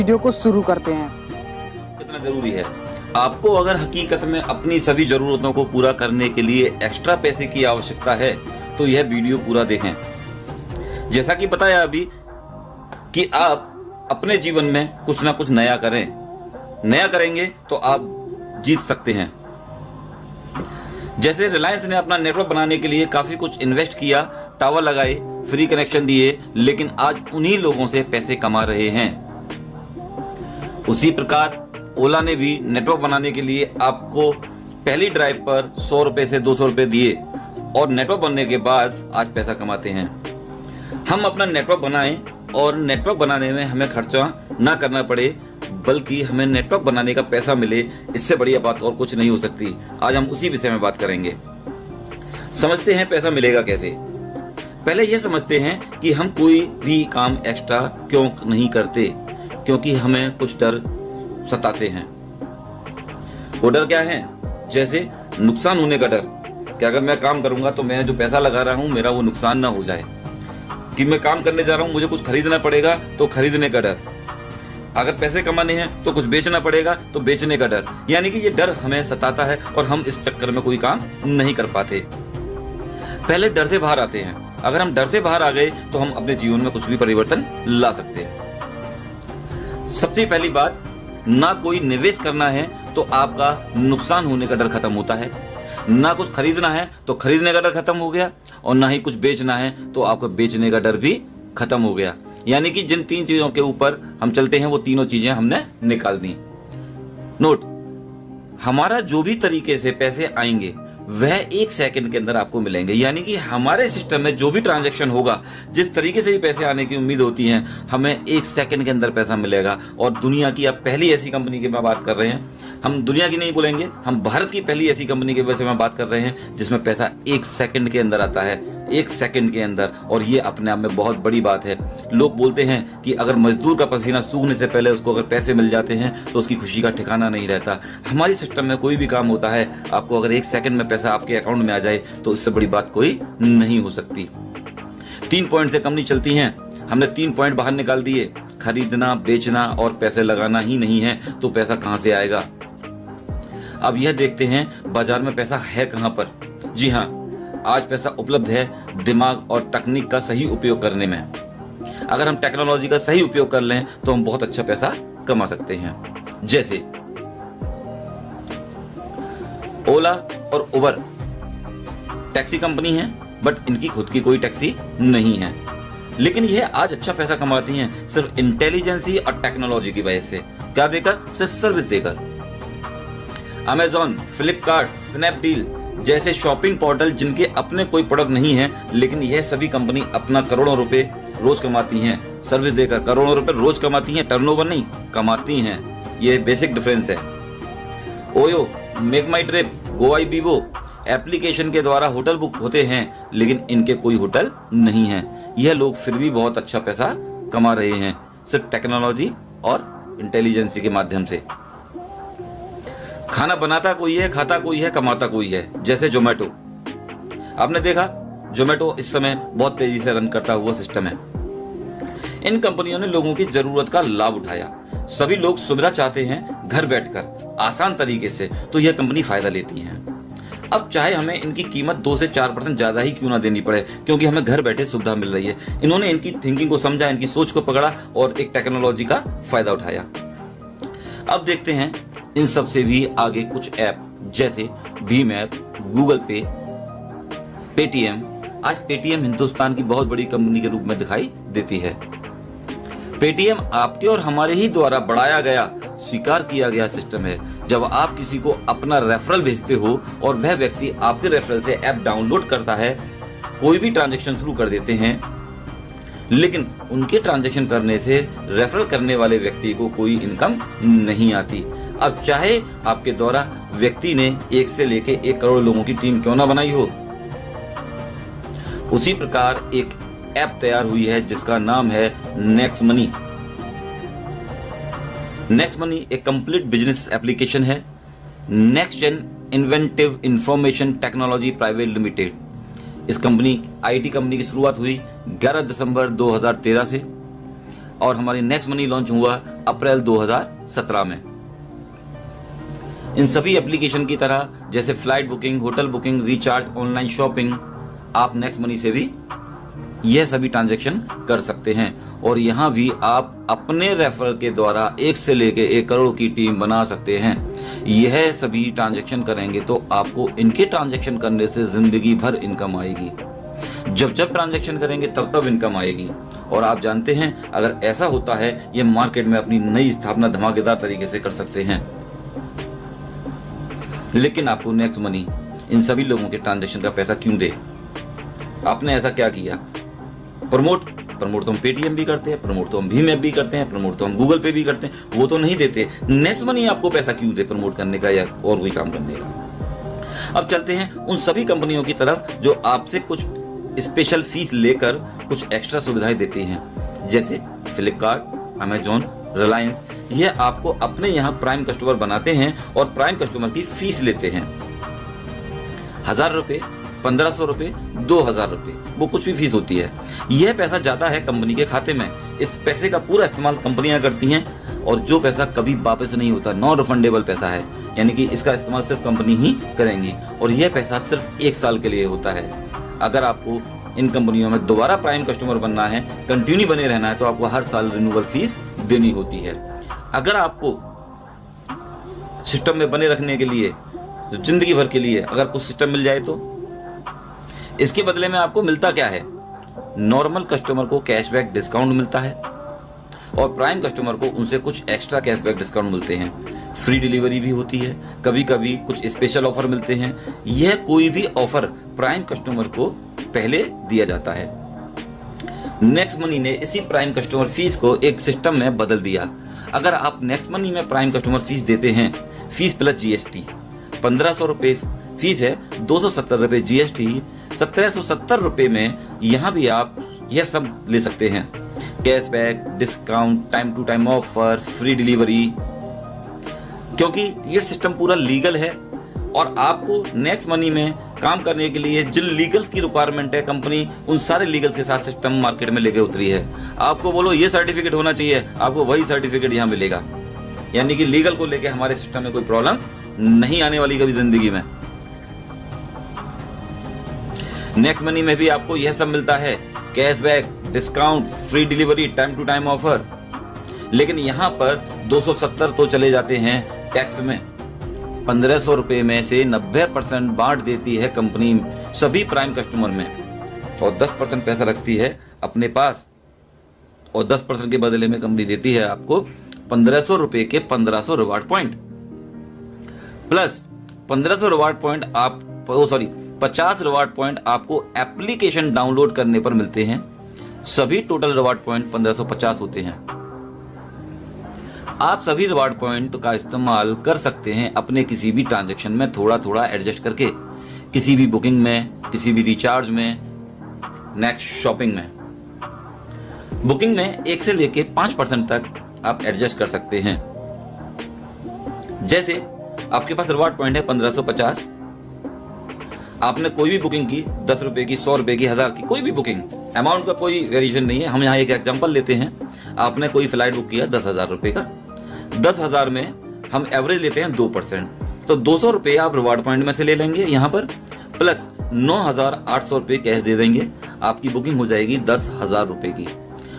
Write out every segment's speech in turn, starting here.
Video को शुरू करते हैं। कितना जरूरी है आपको, अगर हकीकत में अपनी सभी जरूरतों को पूरा करने के लिए एक्स्ट्रा पैसे की आवश्यकता है तो यह वीडियो पूरा देखें। जैसा कि बताया अभी कि आप अपने जीवन में कुछ ना कुछ नया करें, नया करेंगे तो आप जीत सकते हैं। जैसे रिलायंस ने अपना नेटवर्क बनाने के लिए काफी कुछ इन्वेस्ट किया, टावर लगाए, फ्री कनेक्शन दिए, लेकिन आज उन्हीं लोगों से पैसे कमा रहे हैं। उसी प्रकार ओला ने भी नेटवर्क बनाने के लिए आपको पहली ड्राइव पर 100 रुपए से 200 रुपए दिए और नेटवर्क बनने के बाद आज पैसा कमाते हैं। हम अपना नेटवर्क बनाएं और नेटवर्क बनाने में हमें खर्चा ना करना पड़े, बल्कि हमें नेटवर्क बनाने का पैसा मिले, इससे बढ़िया बात और कुछ नहीं हो सकती। आज हम उसी विषय में बात करेंगे। समझते हैं पैसा मिलेगा कैसे। पहले यह समझते हैं कि हम कोई भी काम एक्स्ट्रा क्यों नहीं करते, क्योंकि हमें कुछ डर सताते हैं। वो डर क्या है? जैसे नुकसान होने का डर कि अगर मैं काम करूंगा तो मैं जो पैसा लगा रहा हूं मेरा वो नुकसान ना हो जाए, कि मैं काम करने जा रहा हूं मुझे कुछ खरीदना पड़ेगा तो खरीदने का डर, अगर पैसे कमाने हैं तो कुछ बेचना पड़ेगा तो बेचने का डर। यानी कि ये डर हमें सताता है और हम इस चक्कर में कोई काम नहीं कर पाते। पहले डर से बाहर आते हैं। अगर हम डर से बाहर आ गए तो हम अपने जीवन में कुछ भी परिवर्तन ला सकते हैं। सबसे पहली बात, ना कोई निवेश करना है तो आपका नुकसान होने का डर खत्म होता है, ना कुछ खरीदना है तो खरीदने का डर खत्म हो गया, और ना ही कुछ बेचना है तो आपका बेचने का डर भी खत्म हो गया। यानी कि जिन 3 चीजों के ऊपर हम चलते हैं वो तीनों चीजें हमने निकाल दी। नोट, हमारा जो भी तरीके से पैसे आएंगे वह 1 सेकंड के अंदर आपको मिलेंगे। यानी कि हमारे सिस्टम में जो भी ट्रांजैक्शन होगा, जिस तरीके से भी पैसे आने की उम्मीद होती है, हमें 1 सेकंड के अंदर पैसा मिलेगा। और दुनिया की अब पहली ऐसी कंपनी की मैं बात कर रहे हैं, हम दुनिया की नहीं बोलेंगे, हम भारत की पहली ऐसी कंपनी के बारे में बात कर रहे हैं जिसमें पैसा 1 सेकंड के अंदर आता है, 1 सेकंड के अंदर। और ये अपने आप में बहुत बड़ी बात है। लोग बोलते हैं कि अगर मजदूर का पसीना सूखने से पहले उसको अगर पैसे मिल जाते हैं तो उसकी खुशी का ठिकाना नहीं रहता। हमारी सिस्टम में कोई भी काम होता है, आपको अगर 1 सेकंड में पैसा आपके अकाउंट में आ जाए तो इससे बड़ी बात कोई नहीं हो सकती। 3 पॉइंट से कम नहीं चलती हैं। हमने 3 पॉइंट बाहर निकाल दिए। खरीदना, बेचना और पैसे लगाना ही नहीं है तो पैसा कहां से आएगा? अब यह देखते हैं बाजार में पैसा है कहां पर। जी हाँ, आज पैसा उपलब्ध है दिमाग और तकनीक का सही उपयोग करने में। अगर हम टेक्नोलॉजी का सही उपयोग कर लें तो हम बहुत अच्छा पैसा कमा सकते हैं। जैसे ओला और उबर टैक्सी कंपनी है, बट इनकी खुद की कोई टैक्सी नहीं है, लेकिन यह आज अच्छा पैसा कमाती हैं सिर्फ इंटेलिजेंसी और टेक्नोलॉजी की वजह से। क्या देकर? सिर्फ सर्विस देकर। अमेजॉन, फ्लिपकार्ट, स्नैपडील जैसे शॉपिंग पोर्टल जिनके अपने कोई प्रोडक्ट नहीं है, लेकिन यह सभी कंपनी अपना करोड़ों रुपए रोज कमाती हैं सर्विस देकर। करोड़ों रुपए रोज कमाती हैं, टर्नओवर नहीं कमाती हैं। यह बेसिक डिफरेंस है। ओयो, मेक माई ट्रिप, गोआईबीबो एप्लीकेशन के द्वारा होटल बुक होते हैं, लेकिन इनके कोई होटल नहीं है। यह लोग फिर भी बहुत अच्छा पैसा कमा रहे हैं सिर्फ टेक्नोलॉजी और इंटेलिजेंसी के माध्यम से। खाना बनाता कोई है, खाता कोई है, कमाता कोई है। जैसे जोमेटो, आपने देखा जोमेटो इस समय बहुत तेजी से रन करता हुआ सिस्टम है। इन कंपनियों ने लोगों की जरूरत का लाभ उठाया। सभी लोग सुविधा चाहते हैं घर बैठकर आसान तरीके से, तो यह कंपनी फायदा लेती है। अब चाहे हमें इनकी कीमत 2 से 4% ज्यादा ही क्यों ना देनी पड़े, क्योंकि हमें घर बैठे सुविधा मिल रही है। इन्होंने इनकी थिंकिंग को समझा, इनकी सोच को पकड़ा और एक टेक्नोलॉजी का फायदा उठाया। अब देखते हैं इन सब से भी आगे कुछ ऐप, जैसे भीम ऐप, गूगल पे, पेटीएम। आज पेटीएम हिंदुस्तान की बहुत बड़ी कंपनी के रूप में दिखाई देती है। पेटीएम आपके और हमारे ही द्वारा बढ़ाया गया, स्वीकार किया गया सिस्टम है। जब आप किसी को अपना रेफरल भेजते हो और वह व्यक्ति आपके रेफरल से ऐप डाउनलोड करता है, कोई भी ट्रांजैक्शन शुरू कर देते हैं, लेकिन उनके ट्रांजैक्शन करने से रेफरल करने वाले व्यक्ति को कोई इनकम नहीं आती। अब चाहे आपके द्वारा व्यक्ति ने 1 से लेके 1 करोड़ लोगों की टीम क्यों ना बनाई हो, उसी प्रकार एक ऐप तैयार हुई है जिसका नाम है नेक्स्ट मनी। नेक्स्ट मनी एक कंप्लीट बिजनेस एप्लीकेशन है। Next gen inventive information technology private limited. इस कंपनी आईटी कंपनी की शुरुआत हुई 11 दिसंबर 2013 से। और हमारी नेक्स्ट मनी लॉन्च हुआ अप्रैल 2017 में। इन सभी एप्लीकेशन की तरह जैसे flight booking, hotel booking, recharge, online shopping, आप नेक्स्ट मनी से भी यह सभी ट्रांजैक्शन कर सकते हैं। और यहाँ भी आप अपने रेफरल के द्वारा 1 से लेके 1 करोड़ की टीम बना सकते हैं। यह सभी ट्रांजैक्शन करेंगे तो आपको इनके ट्रांजैक्शन करने से जिंदगी भर इनकम आएगी। जब जब ट्रांजैक्शन करेंगे तब तब इनकम आएगी। और आप जानते हैं अगर ऐसा होता है, ये मार्केट में अपनी नई स्थापना धमाकेदार तरीके से कर सकते हैं। लेकिन आपको नेक्स्ट मनी इन सभी लोगों के ट्रांजैक्शन का पैसा क्यों दे? आपने ऐसा क्या किया? प्रमोट तो हम पेटीएम भी करते हैं, प्रमोट तो हम भीम ऐप भी करते हैं, प्रमोट तो हम गूगल पे भी करते हैं, वो तो नहीं देते। नेक्स्ट मनी आपको पैसा क्यों दे प्रमोट करने का या और कोई काम करने का? अब चलते हैं उन सभी कंपनियों की तरफ जो आपसे कुछ स्पेशल फीस लेकर कुछ एक्स्ट्रा सुविधाएं देती हैं, जैसे फ्लिपकार्ट, अमेजॉन, रिलायंस। यह आपको अपने यहाँ प्राइम कस्टमर बनाते हैं और प्राइम कस्टमर की फीस लेते हैं। 1000 रुपए, 1500 रुपए, 2000 रुपए, वो कुछ भी फीस होती है। यह पैसा जाता है कंपनी के खाते में। इस पैसे का पूरा इस्तेमाल कंपनियां करती हैं और जो पैसा कभी वापस नहीं होता, नॉन रिफंडेबल पैसा है, यानी कि इसका इस्तेमाल सिर्फ कंपनी ही करेंगी। और यह पैसा सिर्फ 1 साल के लिए होता है। अगर आपको इन कंपनियों में दोबारा प्राइम कस्टमर बनना है, कंटिन्यू बने रहना है, तो आपको हर साल रिन्यूअल फीस देनी होती है। अगर आपको सिस्टम में बने रखने के लिए, जिंदगी भर के लिए अगर कुछ सिस्टम मिल जाए तो इसके बदले में आपको मिलता क्या है? नॉर्मल कस्टमर को कैशबैक डिस्काउंट मिलता है और प्राइम कस्टमर को उनसे कुछ एक्स्ट्रा कैशबैक डिस्काउंट मिलते हैं। फ्री डिलीवरी भी होती है, कभी कभी कुछ स्पेशल ऑफर मिलते हैं। यह कोई भी ऑफर प्राइम कस्टमर को पहले दिया जाता है। नेक्स्ट मनी ने इसी प्राइम कस्टमर फीस को एक सिस्टम में बदल दिया। अगर आप नेक्स्ट मनी में प्राइम कस्टमर फीस देते हैं, फीस प्लस जीएसटी 1500 रुपए फीस है, 270 रुपए जीएसटी, 1770 रुपए में यहाँ भी आप यह सब ले सकते हैं। Cashback, discount, time to time offer, free delivery, क्योंकि ये सिस्टम पूरा लीगल है। और आपको नेक्स्ट मनी में काम करने के लिए जिन लीगल्स की रिक्वायरमेंट है, कंपनी उन सारे लीगल्स के साथ सिस्टम मार्केट में लेके उतरी है। आपको बोलो ये सर्टिफिकेट होना चाहिए, आपको वही सर्टिफिकेट यहाँ मिलेगा। यानी कि लीगल को लेके हमारे सिस्टम में कोई प्रॉब्लम नहीं आने वाली कभी जिंदगी में। नेक्स्ट मनी में भी आपको यह सब मिलता है, cashback, discount, free delivery, time to time offer. लेकिन यहाँ पर 270 तो चले जाते हैं टैक्स में। 1500 रुपए में से 90% बांट देती है कंपनी सभी प्राइम कस्टमर में और 10% पैसा रखती है अपने पास। और 10% के बदले में कंपनी देती है आपको 1500 रुपए के 1500 reward point, plus 1500 reward point 50 reward point आपको एप्लीकेशन डाउनलोड करने पर मिलते हैं। सभी टोटल रिवार्ड पॉइंट 1550 होते हैं। आप सभी रिवार्ड पॉइंट का इस्तेमाल कर सकते हैं अपने किसी भी ट्रांजैक्शन में थोड़ा थोड़ा एडजस्ट करके, किसी भी बुकिंग में, किसी भी रिचार्ज में, नेक्स्ट शॉपिंग में। बुकिंग में 1 से लेके 5% तक आप एडजस्ट कर सकते हैं। जैसे आपके पास रिवार्ड पॉइंट है 1550, आपने कोई भी बुकिंग की, 10 रुपए की, 100 रुपए की, 1000 की, कोई भी बुकिंग, अमाउंट का कोई वेरिएशन नहीं है। हम यहाँ एक एग्जांपल लेते हैं। आपने कोई फ्लाइट बुक किया 10,000 रुपए का, 10,000 में हम एवरेज लेते हैं 2%, तो 200 रुपए आप रिवार्ड पॉइंट में से ले लेंगे यहाँ पर, प्लस 9,800 रुपए कैश दे देंगे। आपकी बुकिंग हो जाएगी 10,000 रुपए की।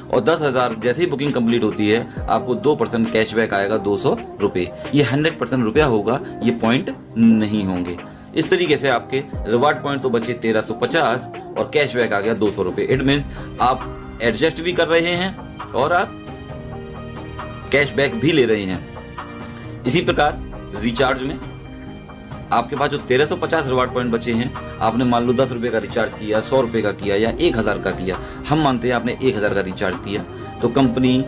और 10,000 जैसे ही बुकिंग कंप्लीट होती है आपको 2% कैशबैक आएगा 200 रुपए। ये 100% रुपया होगा, ये पॉइंट नहीं होंगे। इस तरीके से आपके रिवार्ड पॉइंट तो बचे 1350 और कैशबैक आ गया 200 रुपए। इट मीन्स आप एडजस्ट भी कर रहे हैं और आप कैशबैक भी ले रहे हैं। इसी प्रकार रिचार्ज में आपके पास जो 1350 रिवार्ड पॉइंट बचे हैं, आपने मान लो 10 रुपए का रिचार्ज किया, 100 रुपए का किया या 1000 का किया। हम मानते हैं आपने 1000 का रिचार्ज किया, तो कंपनी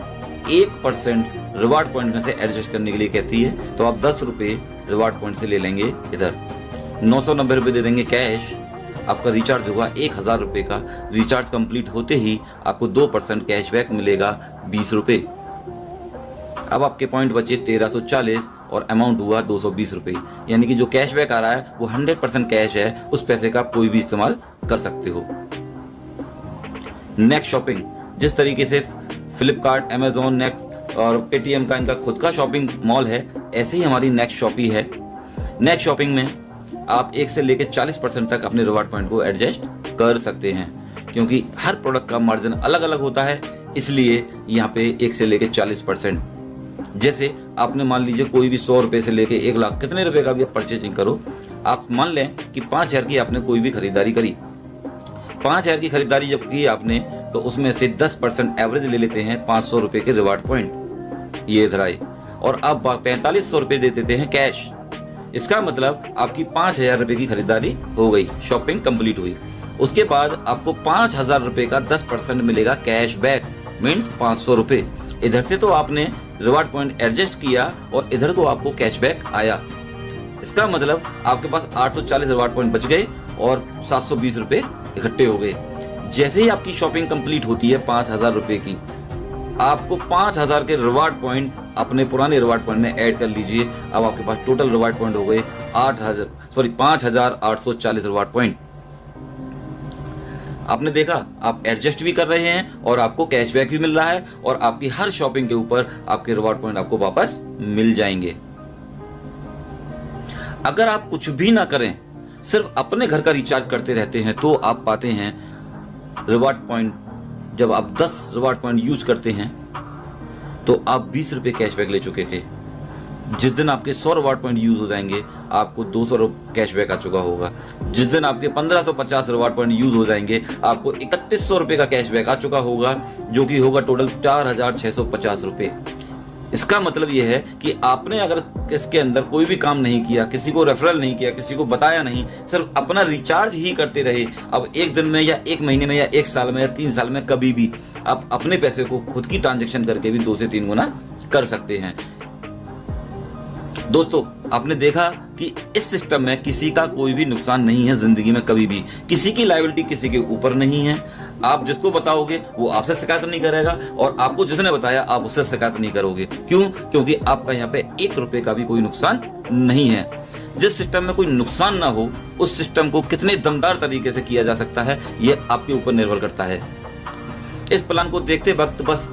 1% रिवार्ड पॉइंट में से एडजस्ट करने के लिए कहती है। तो आप 10 रुपए रिवार्ड पॉइंट से ले लेंगे, इधर 990 रुपए दे देंगे कैश। आपका रिचार्ज होगा 1000 रुपए का। रिचार्ज कंप्लीट होते ही आपको 2% कैशबैक मिलेगा 20 रुपए। अब आपके पॉइंट बचे 1340 और अमाउंट हुआ 220 रुपए। यानी कि जो कैशबैक आ रहा है वो 100% कैश है, उस पैसे का आप कोई भी इस्तेमाल कर सकते हो। नेक्स्ट शॉपिंग, जिस तरीके से फ्लिपकार्ट, अमेजोन, नेक्स्ट और पेटीएम का इनका खुद का शॉपिंग मॉल है, ऐसे ही हमारी नेक्स्ट शॉपिंग है। नेक्स्ट शॉपिंग में आप 1 से लेकर 40% तक अपने रिवार्ड पॉइंट को एडजस्ट कर सकते हैं, क्योंकि हर प्रोडक्ट का मार्जिन अलग अलग होता है, इसलिए यहाँ पे 1 से लेकर 40%। जैसे आपने मान लीजिए कोई भी 100 रुपए से लेके 1 लाख कितने रुपए का भी आप परचेजिंग करो, आप मान लें कि 5,000 की आपने कोई भी खरीदारी करी, 5,000 की खरीदारी जब की आपने, तो उसमें से 10% एवरेज ले लेते हैं 500 रुपए के रिवार्ड पॉइंट, ये इधर आए, और अब 4500 रुपए दे देते हैं कैश। इसका मतलब आपकी 5,000 रुपए की खरीदारी हो गई, शॉपिंग कंप्लीट हुई। उसके बाद आपको 5,000 रुपए का 10% मिलेगा कैश बैक, मीन्स 500 रुपए। इधर से तो आपने रिवार्ड पॉइंट एडजस्ट किया और इधर तो आपको कैशबैक आया। इसका मतलब आपके पास 840 रिवार्ड पॉइंट बच गए और 720 रुपए इकट्ठे हो गए। जैसे ही आपकी शॉपिंग कंप्लीट होती है 5,000 रुपए की, आपको 5,000 के रिवार्ड पॉइंट अपने पुराने रिवार्ड पॉइंट में ऐड कर लीजिए। अब आपके पास टोटल रिवार्ड पॉइंट हो गए 5,840 रिवार्ड पॉइंट। आपने देखा, आप एडजस्ट भी कर रहे हैं और आपको कैशबैक भी मिल रहा है, और आपकी हर शॉपिंग के ऊपर आपके रिवार्ड पॉइंट आपको वापस मिल जाएंगे। अगर आप कुछ भी ना करें, सिर्फ अपने घर का रिचार्ज करते रहते हैं, तो आप पाते हैं रिवार्ड पॉइंट। जब आप 10 रिवार्ड पॉइंट यूज करते हैं तो आप 20 रुपए कैशबैक ले चुके थे। जिस दिन आपके 100 रिवार्ड पॉइंट यूज हो जाएंगे, आपको 200 कैशबैक आ चुका होगा। जिस दिन आपके 1550 रिवार्ड पॉइंट यूज हो जाएंगे, आपको 3100 रुपए का कैशबैक आ चुका होगा, जो कि होगा टोटल 4,650 रुपए। इसका मतलब यह है कि आपने अगर इसके अंदर कोई भी काम नहीं किया, किसी को रेफरल नहीं किया, किसी को बताया नहीं, सिर्फ अपना रिचार्ज ही करते रहे, अब 1 दिन में या 1 महीने में या 1 साल में या 3 साल में कभी भी आप अपने पैसे को खुद की ट्रांजैक्शन करके भी 2 से 3 गुना कर सकते हैं। दोस्तों, आपने देखा कि इस सिस्टम में किसी का कोई भी नुकसान नहीं है जिंदगी में, कभी भी किसी की लायबिलिटी किसी के ऊपर नहीं है। आप जिसको बताओगे वो आपसे शिकायत नहीं करेगा, और आपको जिसने बताया आप उससे शिकायत नहीं करोगे। क्यों? क्योंकि आपका यहाँ पे 1 रुपए का भी कोई नुकसान नहीं है। जिस सिस्टम में कोई नुकसान ना हो, उस सिस्टम को कितने दमदार तरीके से किया जा सकता है, ये आपके ऊपर निर्भर करता है। इस प्लान को देखते वक्त बस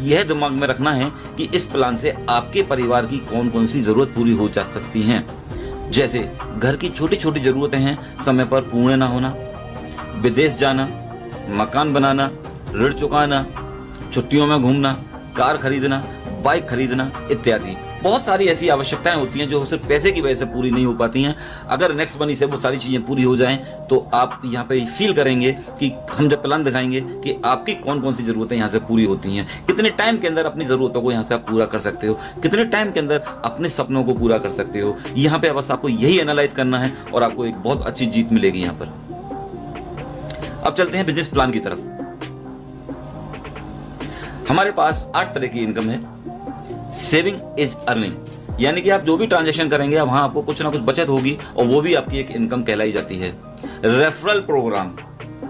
यह दिमाग में रखना है कि इस प्लान से आपके परिवार की कौन कौन सी जरूरत पूरी हो जा सकती हैं। जैसे घर की छोटी छोटी जरूरतें हैं, समय पर पूर्ण ना होना, विदेश जाना, मकान बनाना, ऋण चुकाना, छुट्टियों में घूमना, कार खरीदना, बाइक खरीदना इत्यादि। बहुत सारी ऐसी आवश्यकताएं होती हैं जो सिर्फ पैसे की वजह से पूरी नहीं हो पाती हैं। अगर नेक्स्ट मनी से वो सारी चीजें पूरी हो जाएं, तो आप यहाँ पे फील करेंगे कि हम जब प्लान दिखाएंगे कि आपकी कौन कौन सी जरूरतें यहाँ से पूरी होती हैं, कितने टाइम के अंदर अपनी जरूरतों को यहाँ से आप पूरा कर सकते हो, कितने टाइम के अंदर अपने सपनों को पूरा कर सकते हो। यहाँ पे बस आपको यही एनालाइज करना है और आपको एक बहुत अच्छी जीत मिलेगी यहाँ पर। अब चलते हैं बिजनेस प्लान की तरफ। हमारे पास 8 तरह की इनकम है। सेविंग इज अर्निंग, यानी कि आप जो भी ट्रांजैक्शन करेंगे वहां आपको कुछ ना कुछ बचत होगी, और वो भी आपकी एक इनकम कहलाई जाती है। रेफरल प्रोग्राम,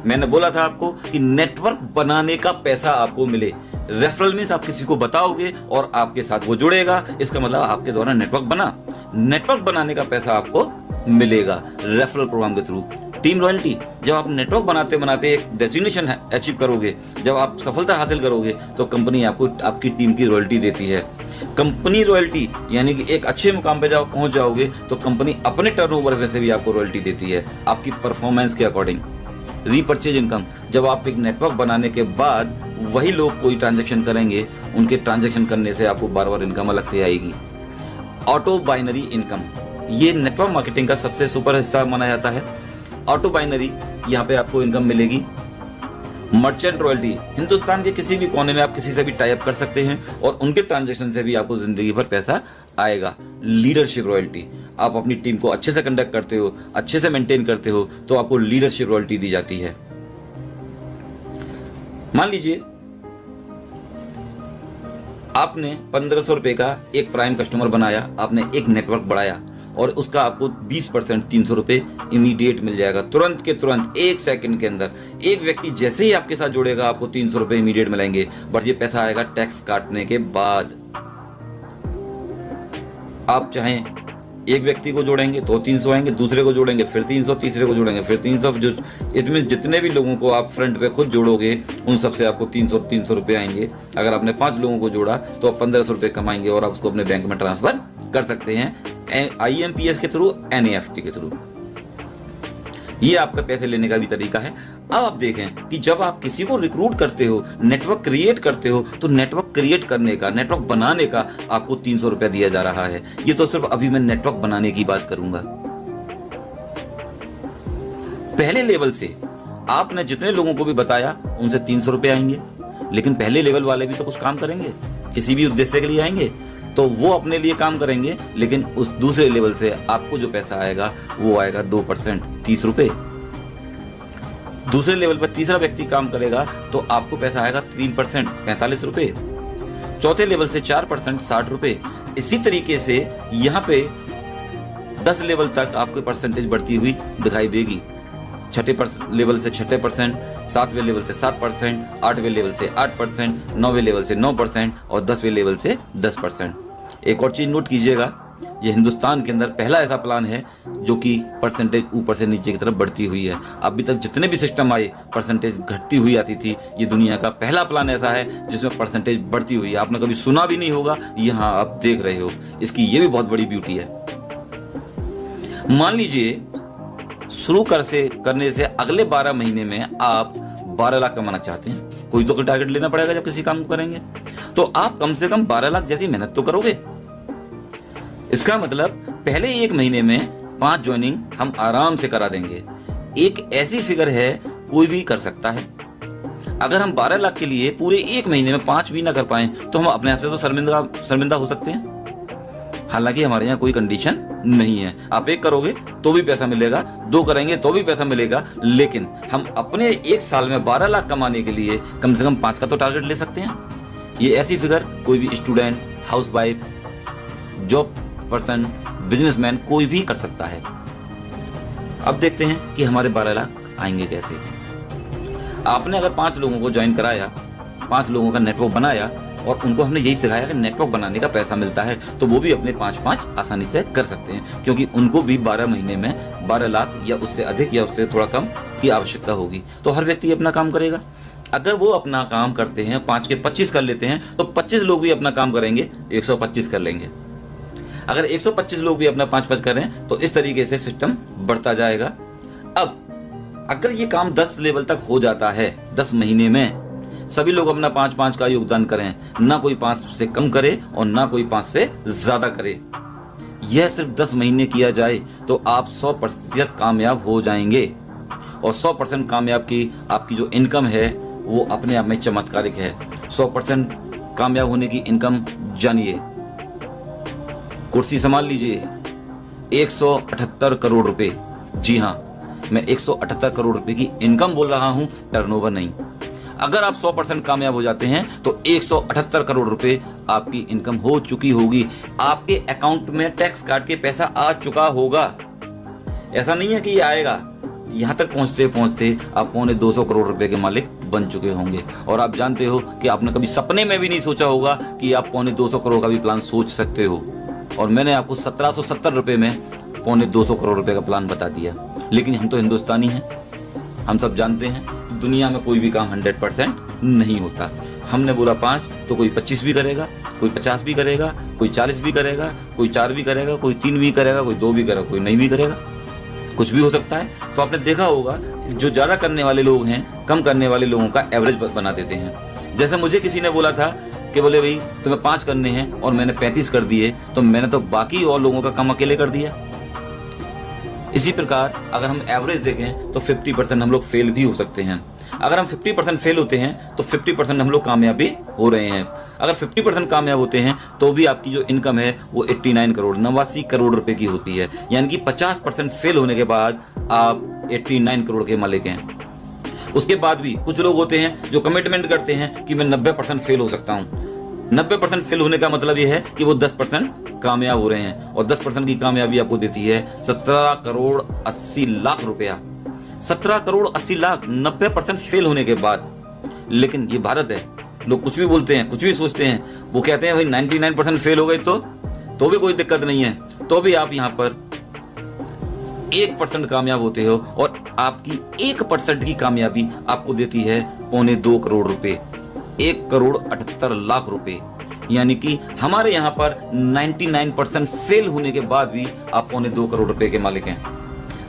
मैंने बोला था आपको कि नेटवर्क बनाने का पैसा आपको मिले। रेफरल मींस आप किसी को बताओगे और आपके साथ वो जुड़ेगा, इसका मतलब आपके द्वारा नेटवर्क बना। नेटवर्क बनाने का पैसा आपको मिलेगा रेफरल प्रोग्राम के थ्रू। टीम रॉयल्टी, जब आप नेटवर्क बनाते बनाते एक डेस्टिनेशन अचीव करोगे, जब आप सफलता हासिल करोगे, तो कंपनी आपको आपकी टीम की रॉयल्टी देती है। कंपनी रॉयल्टी यानी कि एक अच्छे मुकाम पे जब पहुंच जाओगे तो कंपनी अपने टर्नओवर में से भी आपको रॉयल्टी देती है आपकी परफॉर्मेंस के अकॉर्डिंग। रीपर्चेज इनकम, जब आप एक नेटवर्क बनाने के बाद वही लोग कोई ट्रांजैक्शन करेंगे, उनके ट्रांजैक्शन करने से आपको बार-बार इनकम अलग से आएगी। ऑटो बाइनरी इनकम, ये नेटवर्क मार्केटिंग का सबसे सुपर हिस्सा माना जाता है। ऑटो बाइनरी, यहाँ पे आपको इनकम मिलेगी। मर्चेंट रॉयल्टी, हिंदुस्तान के किसी भी कोने में आप किसी से भी टाई अप कर सकते हैं और उनके ट्रांजैक्शन से भी आपको जिंदगी भर पैसा आएगा। लीडरशिप रॉयल्टी, आप अपनी टीम को अच्छे से कंडक्ट करते हो, अच्छे से मेंटेन करते हो, तो आपको लीडरशिप रॉयल्टी दी जाती है। मान लीजिए आपने 1500 रुपए का एक प्राइम कस्टमर बनाया, आपने एक नेटवर्क बढ़ाया और उसका आपको 20% 300 रुपए इमीडिएट मिल जाएगा, तुरंत के तुरंत 1 सेकंड के अंदर। एक व्यक्ति जैसे ही आपके साथ जुड़ेगा आपको 300 रुपए इमीडिएट मिलेंगे, बट ये पैसा आएगा टैक्स काटने के बाद। आप चाहें एक व्यक्ति को जोड़ेंगे तो 300 आएंगे, दूसरे को जोड़ेंगे फिर 300, तीसरे को जोड़ेंगे फिर 300, जो इसमें जितने भी लोगों को आप फ्रंट पे खुद जोड़ोगे उन सबसे आपको 300 रुपये आएंगे। अगर आपने 5 लोगों को जोड़ा तो आप 1500 रुपये कमाएंगे और आप उसको अपने बैंक में ट्रांसफर कर सकते हैं IMPS के थ्रू, NEFT के थ्रू। ये आपका पैसे लेने का भी तरीका है। अब आप देखें कि जब आप किसी को रिक्रूट करते हो, नेटवर्क क्रिएट करते हो, तो नेटवर्क क्रिएट करने का, नेटवर्क बनाने का आपको 300 रुपया दिया जा रहा है। ये तो सिर्फ अभी मैं नेटवर्क बनाने की बात करूंगा। पहले लेवल से आपने जितने लोगों को भी बताया उनसे 300 रुपये आएंगे, लेकिन पहले लेवल वाले भी तो कुछ काम करेंगे, किसी भी उद्देश्य के लिए आएंगे, तो वो अपने लिए काम करेंगे, लेकिन उस दूसरे लेवल से आपको जो पैसा आएगा वो आएगा 2%, 30 रुपये। दूसरे लेवल पर तीसरा व्यक्ति काम करेगा तो आपको पैसा आएगा 3%, 45 रुपये। चौथे लेवल से 4%, 60 रुपये। इसी तरीके से यहाँ पे 10 लेवल तक आपको परसेंटेज बढ़ती हुई दिखाई देगी। छठे लेवल से 6%, 7वें लेवल से 7%, 8वें लेवल से 8%, 9वें लेवल से 9% और 10वें लेवल से 10%। एक और चीज नोट कीजिएगा, ये हिंदुस्तान के अंदर पहला ऐसा प्लान है जो कि परसेंटेज ऊपर से नीचे की तरफ बढ़ती हुई है। अभी तक जितने भी सिस्टम आए परसेंटेज घटती हुई आती थी, ये दुनिया का पहला प्लान ऐसा है जिसमें परसेंटेज बढ़ती हुई है। आपने कभी सुना भी नहीं होगा, यहाँ आप देख रहे हो। इसकी ये भी बहुत बड़ी ब्यूटी है। मान लीजिए शुरू करने से अगले 12 महीने में आप 12 लाख कमाना चाहते हैं। कोई तो टारगेट लेना पड़ेगा जब किसी काम को करेंगे, तो आप कम से कम 12 लाख जैसी मेहनत तो करोगे। इसका मतलब पहले 1 महीने में 5 ज्वाइनिंग हम आराम से करा देंगे। एक ऐसी फिगर है कोई भी कर सकता है। अगर हम 12 लाख के लिए पूरे 1 महीने में 5 भी ना कर पाए तो हम अपने आप से तो शर्मिंदा हो सकते हैं। हालांकि हमारे यहाँ कोई कंडीशन नहीं है, आप 1 करोगे तो भी पैसा मिलेगा, 2 करेंगे तो भी पैसा मिलेगा, लेकिन हम अपने 1 साल में 12 लाख कमाने के लिए कम से कम 5 का तो टारगेट ले सकते हैं। ये ऐसी फिगर कोई भी student, housewife, job person, businessman कोई भी कर सकता है। अब देखते हैं कि हमारे 12 लाख आएंगे कैसे। आपने अगर 5 लोगों को ज्वाइन कराया, 5 लोगों का नेटवर्क बनाया और उनको हमने यही सिखाया कि नेटवर्क बनाने का पैसा मिलता है, तो वो भी अपने 5-5 आसानी से कर सकते हैं, क्योंकि उनको भी 12 महीने में 12 लाख या उससे अधिक या उससे थोड़ा कम की आवश्यकता होगी। तो हर व्यक्ति अपना काम करेगा। अगर वो अपना काम करते हैं, 5 के 25 कर लेते हैं, तो 25 लोग भी अपना काम करेंगे, 125 कर लेंगे। अगर 125 लोग भी अपना 5-5 करें तो इस तरीके से सिस्टम बढ़ता जाएगा। अब अगर ये काम 10 लेवल तक हो जाता है, 10 महीने में सभी लोग अपना 5-5 का योगदान करें, ना कोई 5 से कम करे और ना कोई 5 से ज्यादा करे, यह सिर्फ 10 महीने किया जाए तो आप 100% कामयाब हो जाएंगे। और 100% कामयाब की आपकी जो इनकम है वो अपने आप में चमत्कारिक है। 100% कामयाब होने की इनकम जानिए, कुर्सी संभाल लीजिए, 178 करोड़ रुपए। जी हाँ, मैं 178 करोड़ रुपए की इनकम बोल रहा हूं, टर्नओवर नहीं। अगर आप 100% कामयाब हो जाते हैं तो 178 करोड़ रुपए आपकी इनकम हो चुकी होगी। आपके अकाउंट में टैक्स काट के पैसा आ चुका होगा। ऐसा नहीं है कि ये आएगा, यहां तक पहुंचते पहुंचते आप 250 करोड़ रुपए के मालिक बन चुके होंगे। और आप जानते हो कि आपने कभी सपने में भी नहीं सोचा होगा कि आप 250 करोड़ का भी प्लान सोच सकते हो। और मैंने आपको 1770 रुपए में 250 करोड़ रुपए का प्लान बता दिया। लेकिन हम तो हिंदुस्तानी हैं, हम सब जानते हैं दुनिया में कोई भी काम 100% नहीं होता। हमने बोला 5 तो कोई 25 भी करेगा, कोई 50 भी करेगा, कोई 40 भी करेगा, कोई 4 भी करेगा, कोई 3 भी करेगा, कोई 2 भी करेगा, कोई नहीं भी करेगा, कुछ भी हो सकता है। तो आपने देखा होगा जो ज्यादा करने वाले लोग हैं कम करने वाले लोगों का एवरेज बना देते हैं। जैसे मुझे किसी ने बोला था कि बोले भाई तुम्हें 5 करने हैं और मैंने 35 कर दिए, तो मैंने तो बाकी और लोगों का काम अकेले कर दिया। इसी प्रकार अगर हम एवरेज देखें तो 50% हम लोग फेल भी हो सकते हैं। अगर हम 50% फेल होते हैं तो 50% हम लोग कामयाब भी हो रहे हैं। अगर 50% कामयाब होते हैं तो भी आपकी जो इनकम है वो 89 करोड़ रुपए की होती है। यानी कि 50% फेल होने के बाद आप 89 करोड़ के मालिक हैं। उसके बाद भी कुछ लोग होते हैं जो कमिटमेंट करते हैं कि मैं 90% फेल हो सकता हूं। 90% फेल होने का मतलब यह है कि वो 10% कामयाब हो रहे हैं, और 10% की कामयाबी आपको देती है 17 करोड़ 80 लाख रुपया। 17 करोड़ 80 लाख 90% फेल होने के बाद। लेकिन ये भारत है, लोग कुछ भी बोलते हैं, कुछ भी सोचते हैं। वो कहते हैं भाई 99% फेल हो गए तो भी कोई दिक्कत नहीं है, तो भी आप यहाँ पर 1% कामयाब होते हो, और आपकी 1% की कामयाबी आपको देती है 2.25 करोड़ रुपए, 1,78,00,000 रुपए। यानी कि हमारे यहाँ पर 99% फेल होने के बाद भी आप 2.25 करोड़ रुपए के मालिक हैं।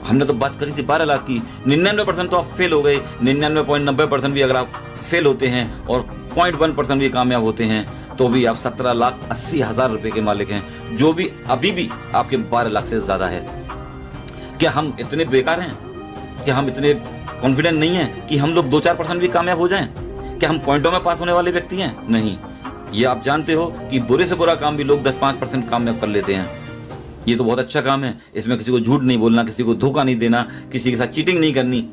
हमने तो बात करी थी 12 लाख की, 99% तो आप फेल हो गए, 99.90% भी अगर आप फेल होते हैं और 0.1% भी कामयाब होते हैं तो भी आप 17,80,000 रुपए के मालिक हैं, जो भी अभी भी आपके 12 लाख से ज्यादा है। क्या हम इतने बेकार हैं? क्या हम इतने कॉन्फिडेंट नहीं हैं कि हम लोग 2-4% भी कामयाब हो जाएं? क्या हम पॉइंटों में पास होने वाले व्यक्ति हैं? नहीं। ये आप जानते हो कि बुरे से बुरा काम भी लोग 10-5% कामयाब कर लेते हैं। ये तो बहुत अच्छा काम है, इसमें किसी को झूठ नहीं बोलना, किसी को धोखा नहीं देना, किसी के साथ चीटिंग नहीं करनी।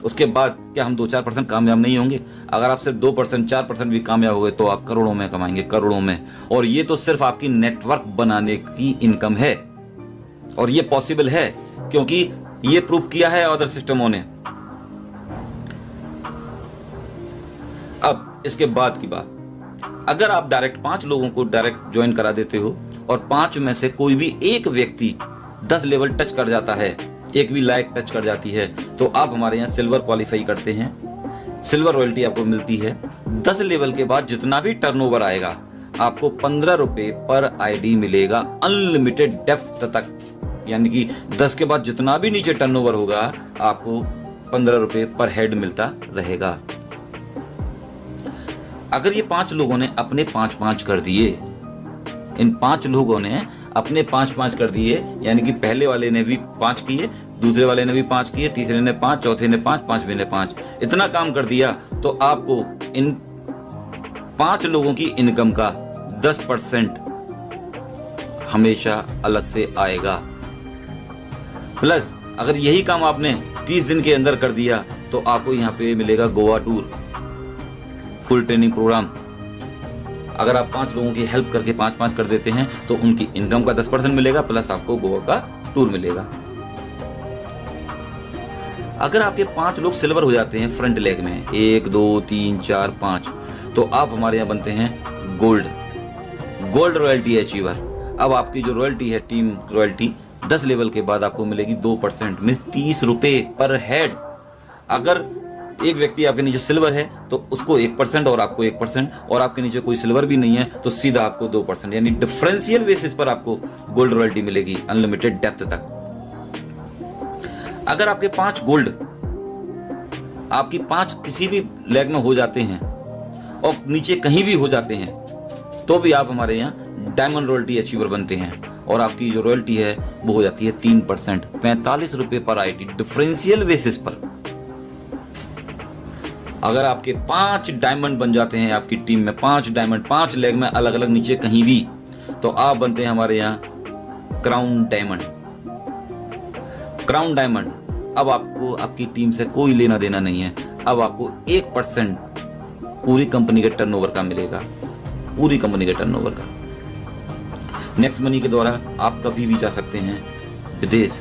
उसके बाद क्या हम 2-4% कामयाब नहीं होंगे? अगर आप सिर्फ 2%, 4% भी कामयाब हो गए तो आप करोड़ों में कमाएंगे, करोड़ों में। और ये तो सिर्फ आपकी नेटवर्क बनाने की इनकम है, और ये पॉसिबल है क्योंकि ये प्रूव किया है अदर सिस्टमों ने। अब इसके बाद की बात, अगर आप डायरेक्ट 5 लोगों को डायरेक्ट ज्वाइन करा देते हो और 5 में से कोई भी एक व्यक्ति 10 लेवल टच कर जाता है, एक भी लायक टच कर जाती है, तो आप हमारे यहाँ सिल्वर क्वालिफाई करते हैं, सिल्वर रॉयल्टी आपको मिलती है। 10 लेवल के बाद जितना भी टर्नओवर आएगा आपको 15 रुपए पर आईडी मिलेगा, अनलिमिटेड डेप्थ तक। यानी कि 10 के बाद जितना भी नीचे टर्नओवर होगा आपको 15 रुपए पर हेड मिलता रहेगा। अगर ये 5 लोगों ने अपने 5-5 कर दिए, इन 5 लोगों ने अपने 5-5 कर दिए, यानी कि पहले वाले ने भी 5 किए, दूसरे वाले ने भी 5 किए, तीसरे ने 5, चौथे ने 5, 5वें ने 5, इतना काम कर दिया, तो आपको इन 5 लोगों की इनकम का 10% हमेशा अलग से आएगा। प्लस अगर यही काम आपने 30 दिन के अंदर कर दिया तो आपको यहाँ पे मिलेगा Goa tour, full training programme. अगर आप 5 लोगों की हेल्प करके 5-5 कर देते हैं तो उनकी इनकम का 10% मिलेगा, प्लस आपको गोवा का टूर मिलेगा। अगर आपके 5 लोग सिल्वर हो जाते हैं फ्रंट लेग में, 1, 2, 3, 4, 5, तो आप हमारे यहाँ बनते हैं गोल्ड रॉयल्टी अचीवर। अब आपकी जो रॉयल्टी है, टीम रॉयल्टी, 10 लेवल के बाद आपको मिलेगी 2%, मींस 30 रुपए पर हेड। अगर एक व्यक्ति आपके नीचे सिल्वर है तो उसको 1% और आपको 1%, और आपके नीचे कोई सिल्वर भी नहीं है तो सीधा आपको 2%, यानी डिफरेंशियल बेसिस पर आपको गोल्ड रॉयल्टी मिलेगी अनलिमिटेड डेप्थ तक। अगर आपके 5 गोल्ड, आपकी 5 किसी भी लेग में हो जाते हैं और नीचे कहीं भी हो जाते हैं तो भी आप हमारे यहाँ डायमंड रॉयल्टी अचीवर बनते हैं, और आपकी जो रॉयल्टी है वो हो जाती है 3%, 45 रुपए पर आईडी, डिफरेंशियल बेसिस पर। अगर आपके 5 डायमंड बन जाते हैं, आपकी टीम में 5 डायमंड, 5 लेग में अलग अलग नीचे कहीं भी, तो आप बनते हैं हमारे यहाँ क्राउन डायमंड। क्राउन डायमंड, अब आपको आपकी टीम से कोई लेना देना नहीं है, अब आपको 1% पूरी कंपनी के टर्नओवर का मिलेगा, पूरी कंपनी के टर्नओवर का। नेक्स्ट मनी के द्वारा आप कभी भी जा सकते हैं विदेश।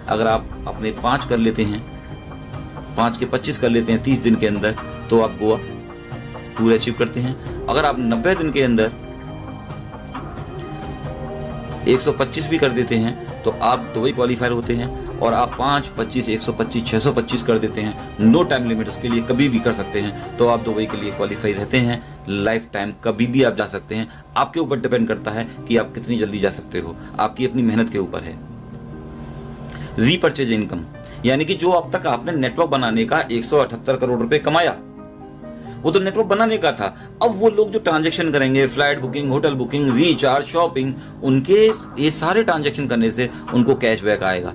अगर आप अपने 5 कर लेते हैं, 5 के 25 कर लेते हैं 30 दिन के अंदर, तो आप गोवा टूर अचीव करते हैं। अगर आप 90 दिन के अंदर 125 भी कर देते हैं तो आप दुबई क्वालिफायर होते हैं, और आप 5, 25, 125, 625 कर देते हैं, नो टाइम लिमिट, उसके लिए कभी भी कर सकते हैं, तो आप दुबई के लिए क्वालिफाई रहते हैं। लाइफ टाइम कभी भी आप जा सकते हैं, आपके ऊपर डिपेंड करता है कि आप कितनी जल्दी जा सकते हो, आपकी अपनी मेहनत के ऊपर है। रीपर्चेज इनकम, यानी कि जो अब तक आपने नेटवर्क बनाने का 178 करोड़ रुपए कमाया, वो तो नेटवर्क बनाने का था। अब वो लोग जो ट्रांजैक्शन करेंगे, flight booking, hotel booking, recharge, shopping, उनके ये सारे ट्रांजैक्शन करने से उनको कैशबैक आएगा,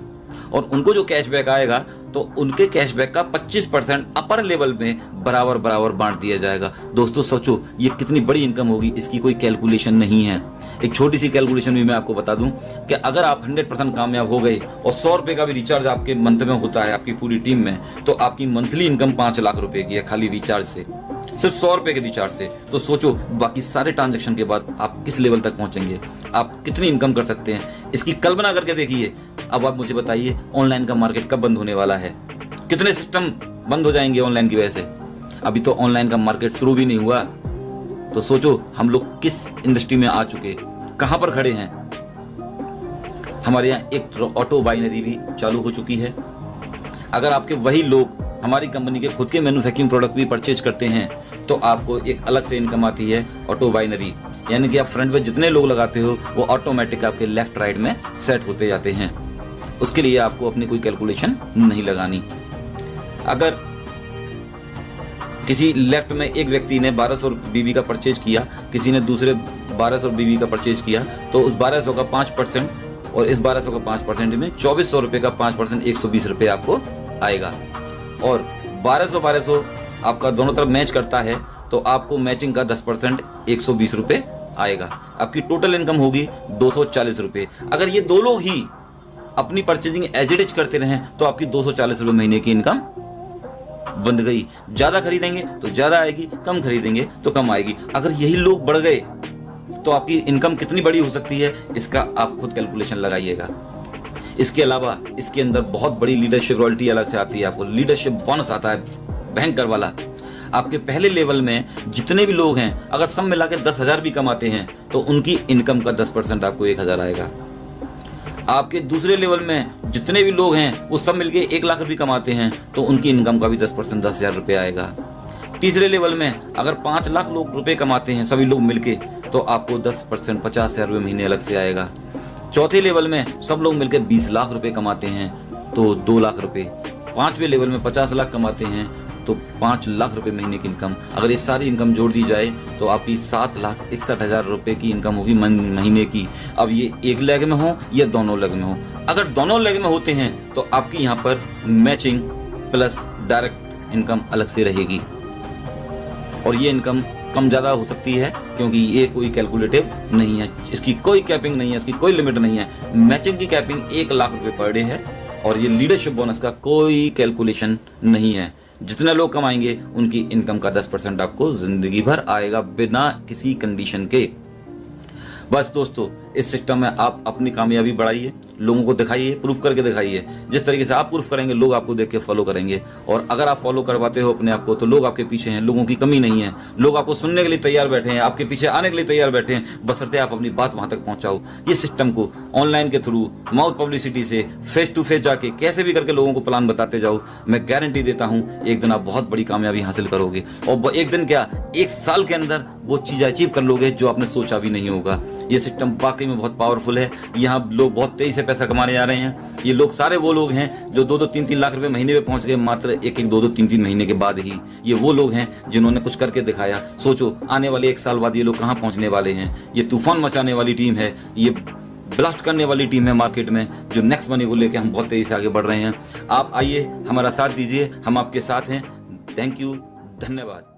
और उनको जो कैशबैक आएगा तो उनके कैशबैक का 25% अपर लेवल में बराबर बराबर बांट दिया जाएगा। दोस्तों सोचो ये कितनी बड़ी इनकम होगी, इसकी कोई कैलकुलेशन नहीं है। एक छोटी सी कैलकुलेशन भी मैं आपको बता दूं कि अगर आप 100% कामयाब हो गए और 100 रुपए का भी रिचार्ज आपके मंथ में होता है आपकी पूरी टीम में, तो आपकी मंथली इनकम 5 लाख रुपए की है खाली रिचार्ज से, सिर्फ 100 रुपए के रिचार्ज से। तो सोचो बाकी सारे ट्रांजेक्शन के बाद आप किस लेवल तक पहुंचेंगे, आप कितनी इनकम कर सकते हैं, इसकी कल्पना करके देखिए। अब आप मुझे बताइए ऑनलाइन का मार्केट कब बंद होने वाला है, कितने सिस्टम बंद हो जाएंगे ऑनलाइन की वजह से। अभी तो ऑनलाइन का मार्केट शुरू भी नहीं हुआ, तो सोचो हम लोग किस इंडस्ट्री में आ चुके, कहां पर खड़े हैं। हमारे यहाँ एक ऑटो बाइनरी भी चालू हो चुकी है। अगर आपके वही लोग हमारी कंपनी के खुद के मैन्युफैक्चरिंग प्रोडक्ट भी परचेज करते हैं तो आपको एक अलग से इनकम आती है ऑटो बाइनरी, यानी कि आप फ्रंट पे जितने लोग लगाते हो वो ऑटोमेटिक आपके लेफ्ट राइट में सेट होते जाते हैं। उसके लिए आपको अपनी कोई कैलकुलेशन नहीं लगानी। अगर किसी लेफ्ट में एक व्यक्ति ने 1200 बीबी का परचेज किया, किसी ने दूसरे 1200 बीबी का परचेज किया, तो उस 1200 का 5% और इस 1200 का 5% में 2400 रुपये का 5% 120 रुपये आपको आएगा। और 1200 आपका दोनों तरफ मैच करता है तो आपको मैचिंग का 10% 120 रुपये आएगा। आपकी टोटल इनकम होगी 240 रुपये। अगर ये दो लोग ही अपनी परचेजिंग एज इट इज करते रहें तो आपकी 240 रुपये महीने की इनकम बन गई। ज्यादा खरीदेंगे तो ज्यादा आएगी, कम खरीदेंगे तो कम आएगी। अगर यही लोग बढ़ गए तो आपकी इनकम कितनी बड़ी हो सकती है, इसका आप खुद कैलकुलेशन लगाइएगा। इसके अलावा इसके अंदर बहुत बड़ी लीडरशिप रॉयल्टी अलग से आती है। आपको लीडरशिप बोनस आता है भयंकर वाला। आपके पहले लेवल में जितने भी लोग हैं अगर सब मिला के 10,000 भी कमाते हैं तो उनकी इनकम का 10% आपको 1,000 आएगा। आपके दूसरे लेवल में जितने भी लोग हैं वो सब मिलके 1 लाख रुपये कमाते हैं तो उनकी इनकम का भी 10% 10,000 रुपये आएगा। तीसरे लेवल में अगर 5 लाख लोग रुपए कमाते हैं सभी लोग मिलके तो आपको 10% 50,000 रुपये महीने अलग से आएगा। चौथे लेवल में सब लोग मिलकर 20 लाख रुपए कमाते हैं तो 2 लाख रुपए। पांचवें लेवल में 50 लाख कमाते हैं तो 5 लाख रुपए महीने की इनकम। अगर ये सारी इनकम जोड़ दी जाए तो आपकी 7,61,000 रुपए की इनकम होगी महीने की। अब ये एक लेग में हो या दोनों लेग में हो। अगर दोनों लेग में होते हैं तो आपकी यहाँ पर मैचिंग प्लस डायरेक्ट इनकम अलग से रहेगी और ये इनकम कम ज़्यादा हो सकती है क्योंकि ये कोई कैलकुलेटिव नहीं है, इसकी कोई कैपिंग नहीं है, इसकी कोई लिमिट नहीं है। मैचिंग की कैपिंग 1 लाख रुपए पर डे है और ये लीडरशिप बोनस का कोई कैलकुलेशन नहीं है। जितने लोग कमाएंगे उनकी इनकम का 10% आपको जिंदगी भर आएगा बिना किसी कंडीशन के। बस दोस्तों, इस सिस्टम में आप अपनी कामयाबी बढ़ाइए, लोगों को दिखाइए, प्रूफ करके दिखाइए। जिस तरीके से आप प्रूफ करेंगे लोग आपको देख के फॉलो करेंगे और अगर आप फॉलो करवाते हो अपने आप को तो लोग आपके पीछे हैं। लोगों की कमी नहीं है, लोग आपको सुनने के लिए तैयार बैठे हैं, आपके पीछे आने के लिए तैयार बैठे हैं, बशर्ते आप अपनी बात वहां तक पहुंचाओ। ये सिस्टम को ऑनलाइन के थ्रू, माउथ पब्लिसिटी से, फेस टू फेस जाके कैसे भी करके लोगों को प्लान बताते जाओ। मैं गारंटी देता हूं एक दिन आप बहुत बड़ी कामयाबी हासिल करोगे और एक दिन क्या 1 साल के अंदर वो चीज अचीव कर लोगे जो आपने सोचा भी नहीं होगा। ये सिस्टम वाकई में बहुत पावरफुल है। यहाँ लोग बहुत तेजी से पैसा कमाने जा रहे हैं। ये लोग सारे वो लोग हैं जो 2-2, 3-3 लाख रुपए महीने में पहुंच गए मात्र 1-1, 2-2, 3-3 महीने के बाद ही। ये वो लोग हैं जिन्होंने कुछ करके दिखाया। सोचो आने वाले 1 साल बाद ये लोग कहाँ पहुंचने वाले हैं। ये तूफान मचाने वाली टीम है, ये ब्लास्ट करने वाली टीम है मार्केट में, जो नेक्स्ट मनी को लेकर हम बहुत तेजी से आगे बढ़ रहे हैं। आप आइए, हमारा साथ दीजिए, हम आपके साथ हैं। थैंक यू, धन्यवाद।